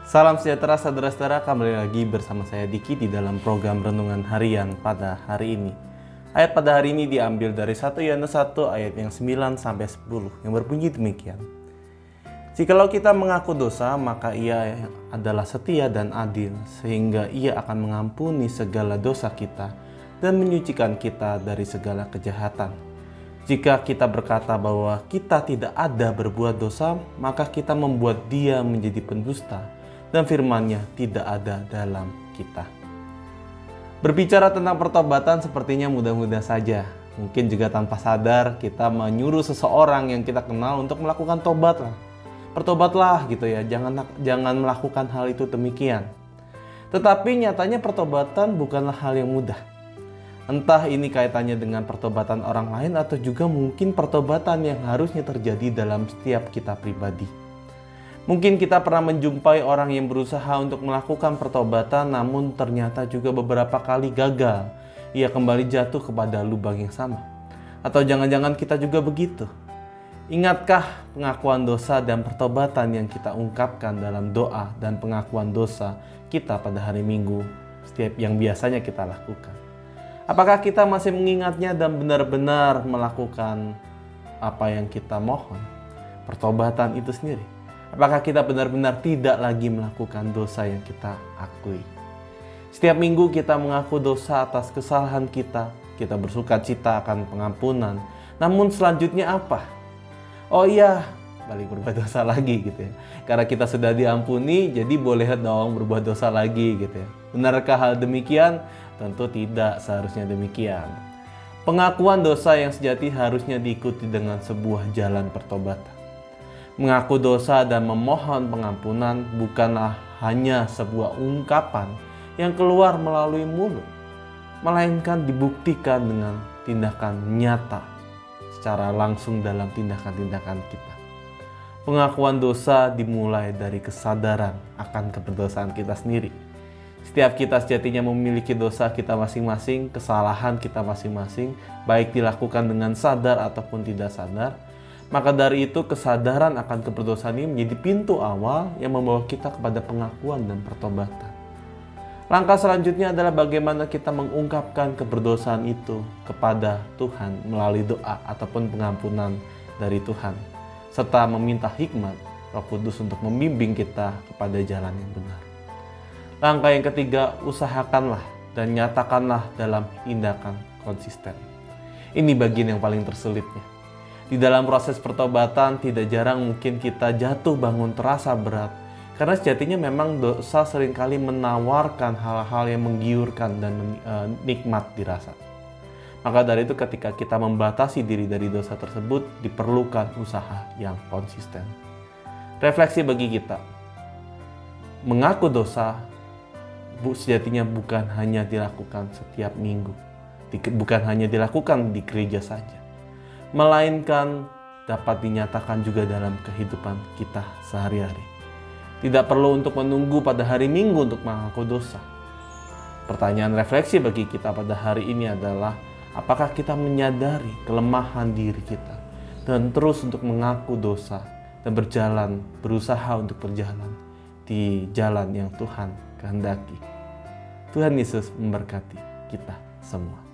Salam sejahtera saudara-saudara, kembali lagi bersama saya Diki di dalam program Renungan Harian pada hari ini. Ayat pada hari ini diambil dari 1 Yohanes 1 ayat yang 9-10 yang berbunyi demikian. Jikalau kita mengaku dosa, maka ia adalah setia dan adil, sehingga ia akan mengampuni segala dosa kita dan menyucikan kita dari segala kejahatan. Jika kita berkata bahwa kita tidak ada berbuat dosa, maka kita membuat dia menjadi pendusta, dan firman-Nya tidak ada dalam kita. Berbicara tentang pertobatan sepertinya mudah-mudah saja. Mungkin juga tanpa sadar kita menyuruh seseorang yang kita kenal untuk melakukan tobat lah. Pertobatlah gitu ya, jangan melakukan hal itu demikian. Tetapi nyatanya pertobatan bukanlah hal yang mudah. Entah ini kaitannya dengan pertobatan orang lain atau juga mungkin pertobatan yang harusnya terjadi dalam setiap kita pribadi. Mungkin kita pernah menjumpai orang yang berusaha untuk melakukan pertobatan namun ternyata juga beberapa kali gagal. Ia kembali jatuh kepada lubang yang sama. Atau jangan-jangan kita juga begitu. Ingatkah pengakuan dosa dan pertobatan yang kita ungkapkan dalam doa dan pengakuan dosa kita pada hari Minggu setiap yang biasanya kita lakukan? Apakah kita masih mengingatnya dan benar-benar melakukan apa yang kita mohon? Pertobatan itu sendiri. Apakah kita benar-benar tidak lagi melakukan dosa yang kita akui? Setiap minggu kita mengaku dosa atas kesalahan kita bersuka cita akan pengampunan. Namun selanjutnya apa? Oh iya, balik berbuat dosa lagi gitu ya. Karena kita sudah diampuni, jadi boleh dong berbuat dosa lagi gitu ya. Benarkah hal demikian? Tentu tidak seharusnya demikian. Pengakuan dosa yang sejati harusnya diikuti dengan sebuah jalan pertobatan. Mengaku dosa dan memohon pengampunan bukanlah hanya sebuah ungkapan yang keluar melalui mulut, melainkan dibuktikan dengan tindakan nyata secara langsung dalam tindakan-tindakan kita. Pengakuan dosa dimulai dari kesadaran akan keberdosaan kita sendiri. Setiap kita sejatinya memiliki dosa kita masing-masing, kesalahan kita masing-masing, baik dilakukan dengan sadar ataupun tidak sadar. Maka dari itu kesadaran akan keberdosaan ini menjadi pintu awal yang membawa kita kepada pengakuan dan pertobatan. Langkah selanjutnya adalah bagaimana kita mengungkapkan keberdosaan itu kepada Tuhan melalui doa ataupun pengampunan dari Tuhan, serta meminta hikmat Roh Kudus untuk membimbing kita kepada jalan yang benar. Langkah yang ketiga, usahakanlah dan nyatakanlah dalam tindakan konsisten. Ini bagian yang paling tersulitnya. Di dalam proses pertobatan tidak jarang mungkin kita jatuh bangun terasa berat. Karena sejatinya memang dosa seringkali menawarkan hal-hal yang menggiurkan dan nikmat dirasa. Maka dari itu ketika kita membatasi diri dari dosa tersebut diperlukan usaha yang konsisten. Refleksi bagi kita. Mengaku dosa sejatinya bukan hanya dilakukan setiap minggu. Bukan hanya dilakukan di gereja saja. Melainkan dapat dinyatakan juga dalam kehidupan kita sehari-hari. Tidak perlu untuk menunggu pada hari Minggu untuk mengaku dosa. Pertanyaan refleksi bagi kita pada hari ini adalah, apakah kita menyadari kelemahan diri kita dan terus untuk mengaku dosa dan berusaha untuk berjalan di jalan yang Tuhan kehendaki. Tuhan Yesus memberkati kita semua.